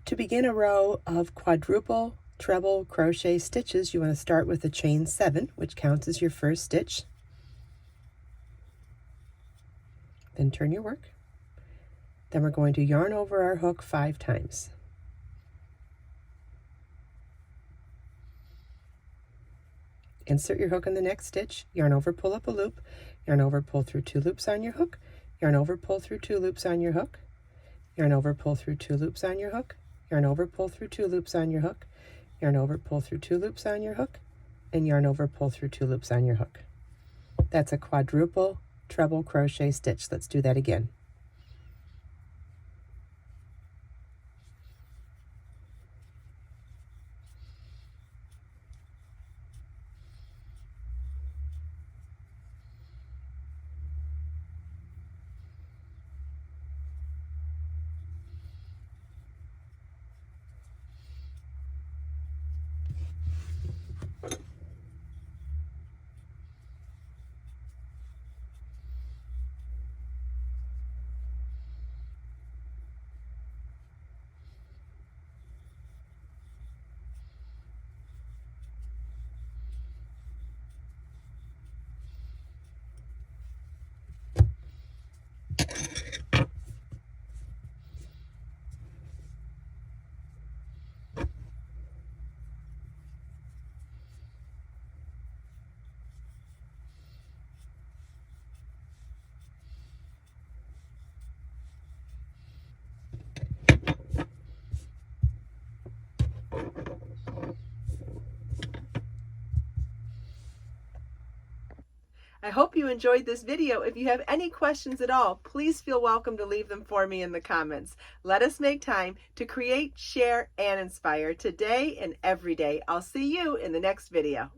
To begin a row of quadruple treble crochet stitches, you want to start with a chain 7, which counts as your first stitch. Then turn your work. Then we're going to yarn over our hook 5 times. Insert your hook in the next stitch, yarn over, pull up a loop, yarn over, pull through 2 loops on your hook, yarn over, pull through 2 loops on your hook, yarn over, pull through 2 loops on your hook, yarn over, pull through 2 loops on your hook, yarn over, pull through 2 loops on your hook, and yarn over, pull through 2 loops on your hook. That's a quadruple treble crochet stitch. Let's do that again. I hope you enjoyed this video. If you have any questions at all, please feel welcome to leave them for me in the comments. Let us make time to create, share, and inspire today and every day. I'll see you in the next video.